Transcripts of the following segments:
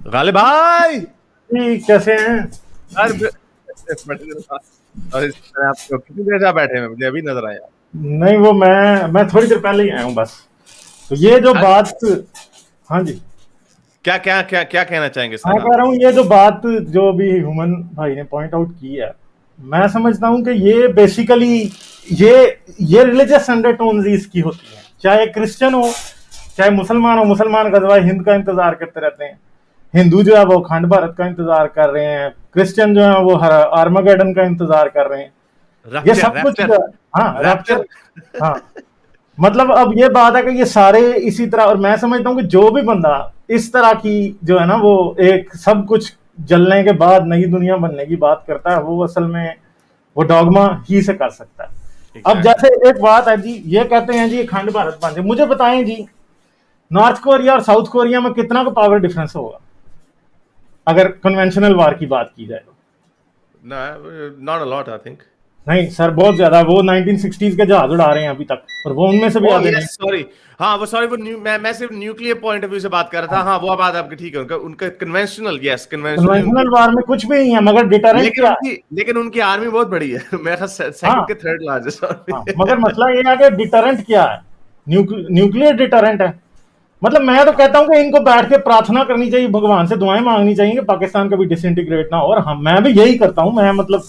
गालिब भाई जी, कैसे हैं? यार बड़े दिनों बाद। और इस तरह आप कितनी देर से आप बैठे हैं? मुझे अभी नजर आया। नहीं, वो मैं थोड़ी देर पहले ही आया हूँ बस। तो ये जो आज बात, हाँ जी, क्या क्या क्या क्या कहना चाहेंगे मैं सर आप? कह रहा हूँ ये जो बात जो भी ह्यूमन भाई ने पॉइंट आउट की है, मैं समझता हूँ कि ये बेसिकली ये ये रिलीजियस अंडरटोन्स इसकी होती हैं। चाहे क्रिश्चियन हो, चाहे मुसलमान हो, मुसलमान गजवा हिंद का इंतजार करते रहते हैं। हिंदू जो है वो अखंड भारत का इंतजार कर रहे हैं, क्रिश्चियन जो है वो आर्मागेडन का इंतजार कर रहे हैं। ये रैप्चर सब कुछ, रैप्चर हाँ, रैप्चर। रैप्चर। हाँ, मतलब अब ये बात है कि ये सारे इसी तरह, और मैं समझता हूँ कि जो भी बंदा इस तरह की जो है ना वो एक सब कुछ जलने के बाद नई दुनिया बनने की बात करता है, वो असल में वो डॉगमा ही से कर सकता है। अब एग्जैक्टली। जैसे एक बात है जी, ये कहते हैं जी अखंड भारत बन जाए, मुझे बताएं जी, नॉर्थ कोरिया और साउथ कोरिया में कितना का पावर डिफरेंस होगा अगर कन्वेंशनल वार की बात की जाए तो? Not a lot I think. नहीं सर, बहुत ज्यादा। वो 1960s के जहाज उड़ा रहे हैं अभी तक, और वो उनमें से भी ओह आधे नहीं। Yes sorry. हाँ वो सॉरी वो मैं सिर्फ न्यूक्लियर पॉइंट ऑफ व्यू से बात कर रहा था। हाँ वो बात आपकी ठीक है। उनका उनका कन्वेंशनल, यस कन्वेंशनली उनकी। कन्वेंशनल वार में कुछ भी नहीं है, मगर डिटरेंट लेकिन क्या है? उनकी आर्मी बहुत बड़ी है। मेरा ख्याल सेकंड हाँ, के थर्ड लार्जेस्ट हाँ, आर्मी। मगर मसला ये है कि डिटरेंट क्या है? न्यूक्लियर डिटरेंट है। मतलब मैं तो कहता हूं कि इनको बैठ के प्रार्थना करनी चाहिए, भगवान से दुआएं मांगनी चाहिए कि पाकिस्तान कभी डिसइंटीग्रेट ना हो। और हम, मैं भी यही करता हूं। मैं मतलब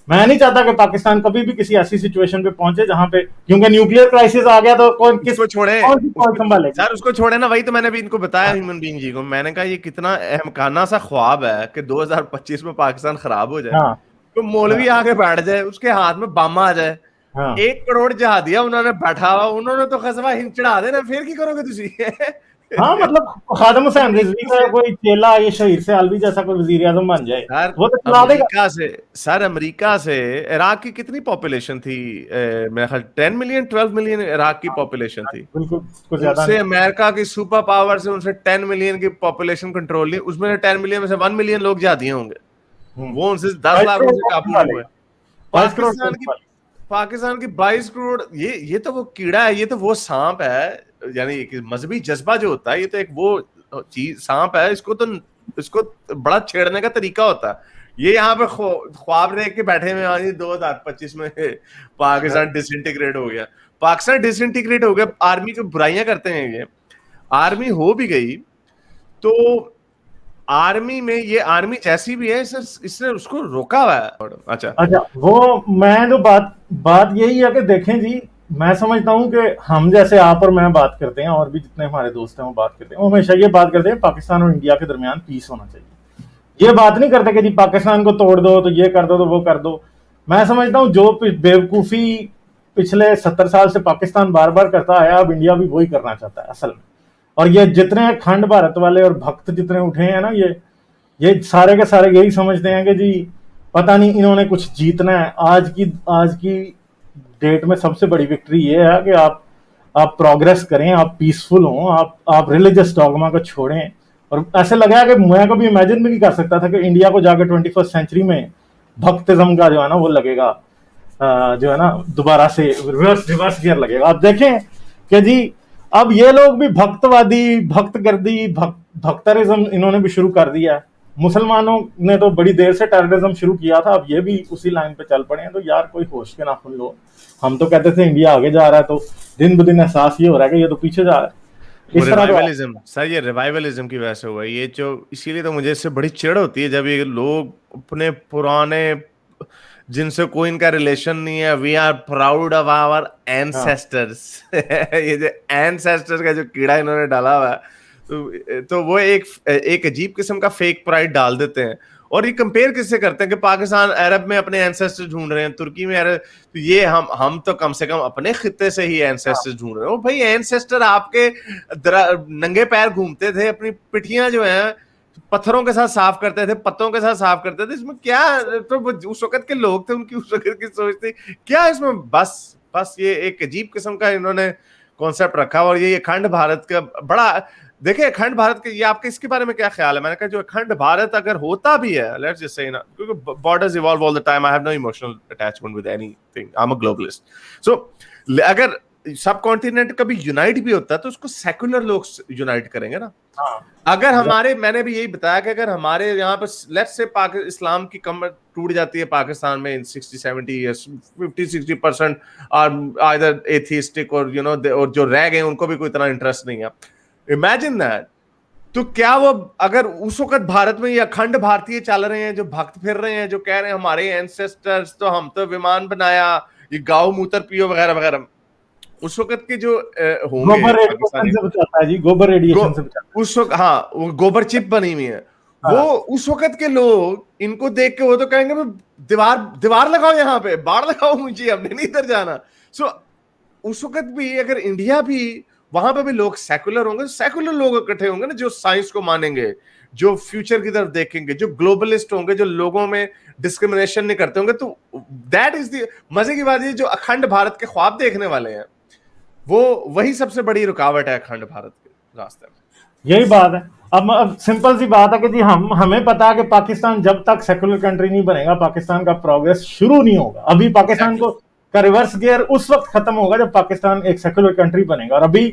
मैं नहीं चाहता कि पाकिस्तान कभी भी किसी ऐसी सिचुएशन पे पहुंचे जहां पे, क्योंकि न्यूक्लियर क्राइसिस आ गया तो उसको छोड़े। कौन सी फौज उसको संभालेगी? सर उसको छोड़े ना। वही तो मैंने भी इनको बताया ह्यूमन बीइंग जी को। मैंने कहा ये कितना अहमकाना सा ख्वाब है कि 2025 में पाकिस्तान खराब हो जाए, हाँ, तो मौलवी हाँ, आके बैठ जाए, उसके हाथ में बम आ जाए। हाँ, 1 करोड़ जहादिया उन्होंने बैठा हुआ, उन्होंने तो कस्बा हिंद चढ़ा देना। फिर की करोगे तुसी? हाँ। मतलब खादम हुसैन रिजवी अमेरिका का से कोई चेला, ये शहीद से अलवी जैसा कोई वजीर आजम बन जाए, सर वो तो चला देगा। अमेरिका से सर अमेरिका से इराक की कितनी पॉपुलेशन थी? मेरा ख्याल 10 मिलियन 12 मिलियन इराक की पॉपुलेशन थी। बिल्कुल, कुछ ज्यादा उनसे नहीं। अमेरिका की सुपर पावर से उनसे 10 मिलियन की पॉपुलेशन कंट्रोल ली। उसमें 10 मिलियन में से 1 मिलियन लोग जाती होंगे। वो उनसे 10 22 लाख करोड़ उनसे वोटिंग काबू नहीं वाले, हुए। 22 करोड़ पाकिस्तान की वोटिंग वाले। पाकिस्तान की 22 करोड़, ये तो वो कीड़ा है, ये तो वो सांप है। यानी एक मजहबी जज्बा जो होता है, ये तो एक वो चीज सांप है। इसको बड़ा छेड़ने का तरीका होता है। ये यहाँ पे ख्वाब देख के बैठे हुए हैं 2025 में पाकिस्तान डिसइंटीग्रेट हो गया। पाकिस्तान डिसइंटीग्रेट हो गया। आर्मी की बुराइयां करते हैं ये। आर्मी हो भी गई तो आर्मी में ये आर्मी जैसी भी है, इसने उसको रोका हुआ है। अच्छा। अच्छा, वो मैं जो बात बात यही है कि देखें जी, मैं समझता हूं कि हम जैसे आप और मैं बात करते हैं, और भी जितने हमारे दोस्त हैं वो बात करते हैं, वो हमेशा ये बात करते हैं पाकिस्तान और इंडिया के दरमियान पीस होना चाहिए। ये बात नहीं करते कि जी पाकिस्तान को तोड़ दो, तो ये कर दो, तो वो कर दो। मैं समझता हूं जो बेवकूफ़ी पिछले 70 साल से पाकिस्तान बार बार करता आया, अब इंडिया भी वही करना चाहता है असल में। और ये जितने अखंड भारत वाले और भक्त जितने उठे हैं ना, ये सारे के सारे यही समझते हैं कि जी पता नहीं इन्होंने कुछ जीतना है। आज की डेट में सबसे बड़ी विक्ट्री ये है कि आप प्रोग्रेस करें, आप पीसफुल हों, आप रिलीजियस डॉगमा को छोड़ें। और ऐसे लगा कि मैं कभी इमेजिन भी नहीं कर सकता था कि इंडिया को जाकर 21st सेंचुरी में भक्तिज्म का जो है ना वो लगेगा, जो है ना दोबारा से रिवर्स गियर लगेगा। आप देखें कि जी अब ये लोग भी भक्तवादी, भक्तगर्दी, भक्तरिज्म इन्होंने भी शुरू कर दिया है। मुसलमानों ने तो बड़ी देर से टेररिज्म शुरू किया था, अब ये भी उसी लाइन पे चल पड़े हैं। तो यार कोई होश के नाखुन लो। हम तो कहते थे इंडिया आगे जा रहा है, तो दिन ब दिन एहसास ये हो रहा है कि ये तो पीछे जा रहा है। वो इस तरह तो रिवाइवलिज्म सर, ये रिवाइवलिज्म की वजह से हुआ है ये जो। इसीलिए तो मुझे इससे बड़ी चिढ़ होती है जब ये लोग अपने पुराने, जिनसे कोई इनका रिलेशन नहीं है, we are proud of our हाँ, एंसेस्टर्स। ये जो एंसेस्टर्स का जो कीड़ा इन्होंने डाला हुआ है, तो वो एक अजीब किस्म का फेक प्राइड डाल देते हैं। और ये कंपेयर किससे करते हैं कि पाकिस्तान अरब में अपने एंसेस्टर ढूंढ रहे हैं, तुर्की में अरब। तो ये हम तो कम से कम अपने खित्ते से ही हाँ, एंसेस्टर ढूंढ रहे हैं। ओ भाई, एंसेस्टर आपके नंगे पैर घूमते थे, अपनी पिठियां जो है पत्थरों के साथ साफ करते थे, पत्तों के साथ साफ करते थे। इसमें क्या? तो उस वक्त के लोग थे, उनकी उस वक्त की सोच थी। क्या इसमें? बस बस ये एक अजीब किस्म का इन्होंने कॉन्सेप्ट रखा। और ये अखंड भारत का बड़ा, देखिए अखंड भारत के, ये आपके इसके बारे में क्या ख्याल है? मैंने कहा जो अखंड भारत अगर होता भी है, लेट्स जस्ट से ना, क्योंकि borders evolve all the time, I have no emotional attachment with anything, I am a globalist. So अगर सब कॉन्टिनेंट कभी यूनाइट भी होता है तो उसको सेकुलर लोग यूनाइट करेंगे ना। हाँ, अगर हमारे, मैंने भी यही बताया कि अगर हमारे यहाँ पर लेट्स से इस्लाम की कमर टूट जाती है पाकिस्तान में इन 60-70 ईयर्स, 50-60% और आइदर एथिस्टिक और यू नो और जो रह गए उनको भी कोई इतना इंटरेस्ट नहीं है, इमेजिन दैट। तो क्या वो अगर उस वक्त भारत में ये अखंड भारतीय चल रहे हैं जो भक्त फिर रहे हैं जो कह रहे हैं हमारे एंसेस्टर्स तो हम तो विमान बनाया, ये गाँव मूत्र पियो वगैरह वगैरह, उस वक्त के जो होंगे गोबर रेडिएशन पाकिस्तानी से बचाता है जी, गोबर रेडिएशन से बचाता उस वक्त, हाँ वो गोबर चिप बनी हुई है, है। वो हाँ, उस वक्त के लोग इनको देख के वो तो कहेंगे दीवार दीवार लगाओ, यहाँ पे बाढ़ लगाओ, मुझे हमने नहीं इधर जाना। सो उस वक्त भी अगर इंडिया भी वहां पे भी लोग सेकुलर होंगे, सेकुलर लोग इकट्ठे होंगे ना जो साइंस को मानेंगे, जो फ्यूचर की तरफ देखेंगे, जो ग्लोबलिस्ट होंगे, जो लोगों में डिस्क्रिमिनेशन नहीं करते होंगे, तो दैट इज द मजे की बात। ये जो अखंड भारत के ख्वाब देखने वाले हैं वो वही सबसे बड़ी रुकावट है अखंड भारत के रास्ते में। यही बात है। अब सिंपल सी बात है कि जी हमें पता है कि पाकिस्तान जब तक सेकुलर कंट्री नहीं बनेगा पाकिस्तान का प्रोग्रेस शुरू नहीं होगा। अभी पाकिस्तान को का रिवर्स गियर उस वक्त खत्म होगा जब पाकिस्तान एक सेकुलर कंट्री बनेगा, और अभी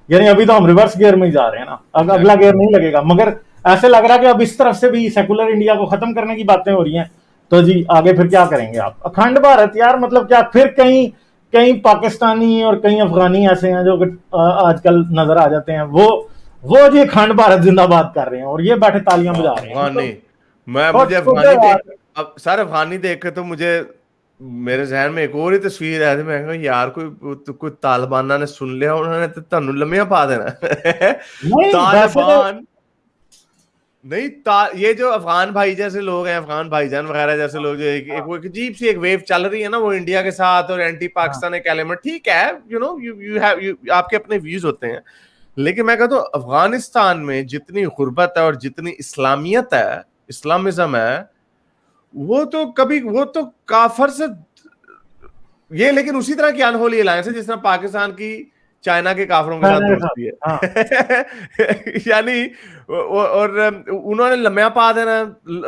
यानी अभी तो हम रिवर्स गियर में ही जा रहे हैं ना, अब अगला गियर नहीं लगेगा। मगर ऐसे लग रहा है कि अब इस तरफ से भी सेकुलर इंडिया को खत्म करने की बातें हो रही हैं, तो जी आगे फिर क्या करेंगे आप? अखंड भारत यार, मतलब क्या फिर कहीं कहीं पाकिस्तानी और कहीं अफगानी ऐसे हैं जो आजकल नजर आ जाते हैं, वो जी अखंड भारत जिंदाबाद कर रहे हैं और ये बैठे तालियां बजा रहे हैं। अफगानी, मैं और मुझे छोटे अफगानी यार, देख, अब सर अफगानी देख के तो मुझे मेरे जहन में एक और ही तस्वीर है, मैं कहा यार कोई तालिबाना ने सुन लिया, उन्होंने तो तन्नू लम्मिया पा देना। नहीं वैसे तो तालिबान नहीं, ये जो अफगान भाई जैसे लोग हैं, अफगान भाईजान वगैरह जैसे लोग, जो एक वो एक अजीब सी एक वेव चल रही है ना वो इंडिया के साथ, और एंटी हाँ, पाकिस्तान एक एलिमेंट, ठीक है, यू नो यू हैव आपके अपने व्यूज होते हैं, लेकिन मैं कहता हूँ अफगानिस्तान में जितनी गुर्बत है और जितनी इस्लामियत है, इस्लामिज्म है, वो तो कभी, वो तो काफर से ये, लेकिन उसी तरह की अनहोली अलायंस है जिस तरह पाकिस्तान की चाइना के काफरों के साथ चाइना के साथ, दोस्ती हाँ। है। यानी और उन्होंने लम्या पा देना,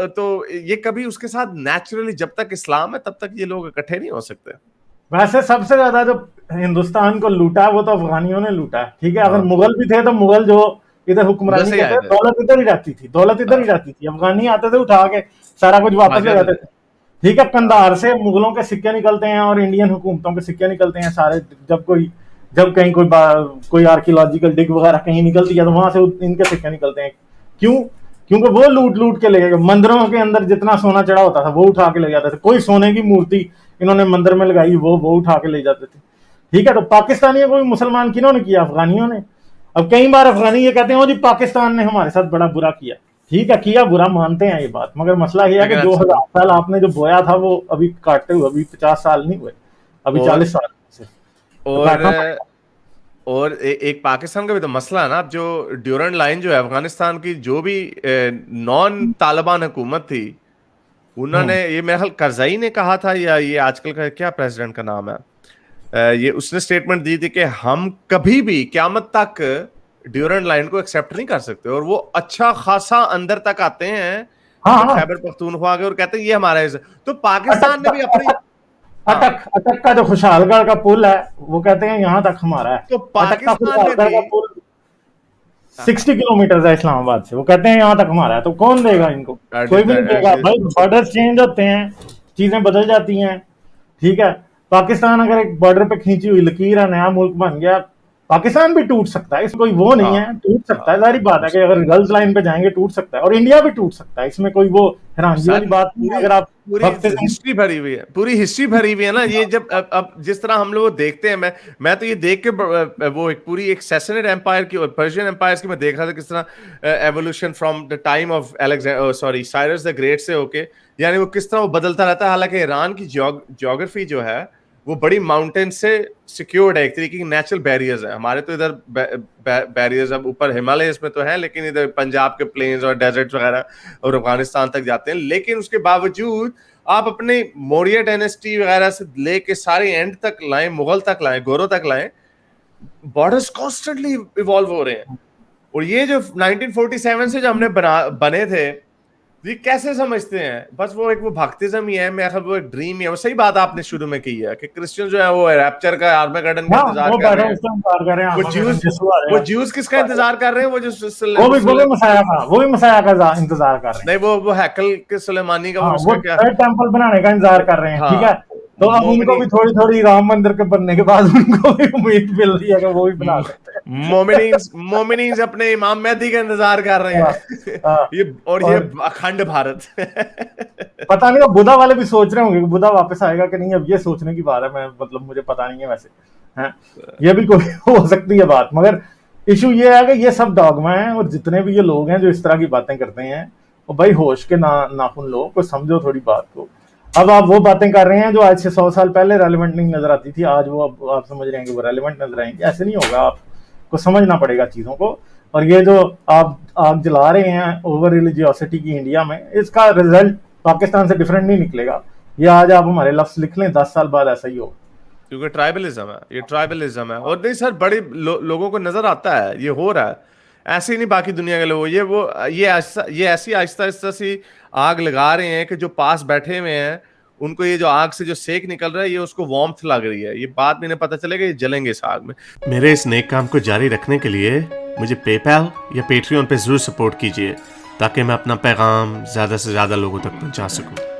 तो ये कभी उसके साथ नेचुरली, जब तक इस्लाम है तब तक ये लोग इकट्ठे नहीं हो सकते। वैसे सबसे ज्यादा जो हिंदुस्तान को लूटा है वो तो अफगानियों ने लूटा है, ठीक है। अगर हाँ, मुगल भी थे तो मुगल जो इधर उधर हुक्मरानी से ही आए करते, थे। दौलत इधर ही रहती थी, दौलत इधर ही हाँ, रहती थी। अफगानी आते थे उठा के सारा कुछ वापस भाग ले जाते जाते थे। थे, ठीक है। कंधार से मुगलों के सिक्के निकलते हैं और इंडियन हुकूमतों के सिक्के निकलते हैं सारे। जब कहीं कोई आर्कियोलॉजिकल डिग वगैरह कहीं निकलती है तो वहां से इनके सिक्के निकलते हैं। क्यों? क्योंकि वो लूट लूट के ले गए। मंदिरों के अंदर जितना सोना चढ़ा होता था वो उठा के ले जाते थे। कोई सोने की मूर्ति इन्होंने मंदिर में लगाई, वो उठा के ले जाते थे, ठीक है। तो पाकिस्तानियों को भी मुसलमान किन्होंने किया? अफगानियों ने। अब कई बार अफगानी ये कहते हैं जी पाकिस्तान ने हमारे साथ बड़ा बुरा किया, ठीक है, किया बुरा, मानते हैं ये बात, मगर मसला ये है कि 2000 साल आपने जो बोया था वो अभी काटते हुए अभी 50 साल नहीं हुए, अभी 40 साल से तो और काटना पड़ेगा। एक पाकिस्तान का भी तो मसला है ना, अब जो ड्यूरंड लाइन जो है अफगानिस्तान की, जो भी नॉन तालिबान हुकूमत थी, उन्होंने, ये मेरे ख्याल करजाई ने कहा था, या ये आजकल का क्या प्रेसिडेंट का नाम है, ये उसने स्टेटमेंट दी थी कि हम कभी भी क़यामत तक ड्यूरंड लाइन को एक्सेप्ट नहीं कर सकते, और वो अच्छा खासा अंदर तक आते हैं हाँ, हाँ। खैबर पख्तूनख्वा के, और कहते हैं ये हमारा है। तो पाकिस्तान ने भी अपनी, हाँ, अटक का जो खुशहालगढ़ का पुल है वो कहते हैं यहाँ तक हमारा है। तो अटक का पाकिस्तान ने खुशहालगढ़ भी, का पुल 60 किलोमीटर है इस्लामाबाद से, वो कहते हैं यहाँ तक हमारा है। तो कौन देगा इनको? कोई भी नहीं देगा भाई। बॉर्डर चेंज होते हैं, चीजें बदल जाती हैं, ठीक है। पाकिस्तान अगर एक बॉर्डर पे खींची हुई लकीर है, नया मुल्क बन गया, पाकिस्तान भी टूट सकता है, इसमें कोई वो नहीं है, टूट सकता है। सारी बात है कि अगर गर्ल्स लाइन पे जाएंगे टूट सकता है, और इंडिया भी टूट सकता है, इसमें कोई वो हैरानगी वाली बात नहीं है। अगर आप पूरी हिस्ट्री भरी हुई है, पूरी हिस्ट्री भरी हुई है ना ये। जब अब जिस तरह हम लोग देखते हैं, मैं तो ये देख के वो एक पूरी एक सैसनेड एम्पायर की और पर्शियन एम्पायर्स की मैं देख रहा था, किस तरह evolution from the time of Cyrus the great से होके, यानी वो किस तरह वो बदलता रहता है। हालांकि ईरान की ज्योग्राफी जो है वो बड़ी माउंटेन से सिक्योर्ड है, एक तरीके की नेचुरल बैरियर्स है। हमारे तो इधर बैरियर्स अब ऊपर हिमालय में तो है, लेकिन इधर पंजाब के प्लेन्स और डेजर्ट वगैरह और अफगानिस्तान तक जाते हैं। लेकिन उसके बावजूद आप अपने मौर्य डायनेस्टी वगैरह से लेके सारे एंड तक लाएं, मुगल तक लाएं, गोरों तक लाएं, बॉर्डर्स कॉन्स्टेंटली इवॉल्व हो रहे हैं। और ये जो 1947 से जो हमने बने थे, ये कैसे समझते हैं? बस वो एक वो भक्तिज्म ही है, मेरा ख्याल वो एक ड्रीम ही है। वो सही बात आपने शुरू में की है कि क्रिश्चियन जो है वो रैप्चर का, आर्मेगेडन का हाँ, इंतजार वो कर रहे बैठे हैं। उसका इंतजार कर रहे हैं, वो आर्मागेडन ज्यूज यीशु आ वो जाएगा। ज्यूज किसका इंतजार कर रहे हैं? वो जो वो भी मसाया का, वो भी मसाया का इंतजार कर रहे हैं। नहीं, वो हैकल के सुलेमानी का, हाँ, वो वो उसका क्या? थर्ड टेम्पल बनाने का इंतजार कर रहे हैं, ठीक है। हाँ, तो अब उनको मोमिनी भी थोड़ी थोड़ी राम मंदिर के बनने के बाद उनको भी उम्मीद मिल रही है कि वो भी बना सकते हैं। मोमिनीज अपने इमाम मेहदी का इंतजार कर रहे हाँ, हैं। हाँ, ये और अखंड भारत। पता नहीं, अब बुधा वाले भी सोच रहे होंगे कि बुधा वापस आएगा कि नहीं, अब ये सोचने की बात है। मैं मतलब मुझे पता नहीं है वैसे, हैं ये भी कोई हो सकती है बात, मगर इशू ये है कि ये सब डॉगमा है, और जितने भी ये लोग हैं जो इस तरह की बातें करते हैं, वो भाई होश के नाखून लो, को समझो थोड़ी बात को। अब आप वो बातें कर रहे हैं जो आज से 100 साल पहले रेलिवेंट नहीं नजर आती थी, आज वो अब आप समझ रहे हैं कि वो रेलिवेंट नजर आएंगे। ऐसे नहीं होगा, आपको समझना पड़ेगा चीजों को। और ये जो आप आग जला रहे हैं ओवर रिलीजियोसिटी की इंडिया में, इसका रिजल्ट पाकिस्तान से डिफरेंट नहीं निकलेगा। ये आज आप हमारे लफ्ज लिख लें, 10 साल बाद ऐसा ही हो। क्योंकि ट्राइबलिज्म है, ये ट्राइबलिज्म है। और नहीं सर, बड़े लोगों को नजर आता है ये हो रहा है। ऐसे ही नहीं बाकी दुनिया के लोग, ये ऐसी आहिस्ता आहिस्ता सी आग लगा रहे हैं कि जो पास बैठे हुए हैं उनको ये जो आग से जो सेक निकल रहा है, ये उसको वार्मथ लग रही है। ये बात में इन्हें पता चलेगा, ये जलेंगे इस आग में। मेरे इस नेक काम को जारी रखने के लिए मुझे पेपैल या पेट्रियन पे जरूर सपोर्ट कीजिए, ताकि मैं अपना पैगाम ज्यादा से ज्यादा लोगों तक पहुंचा सकूं।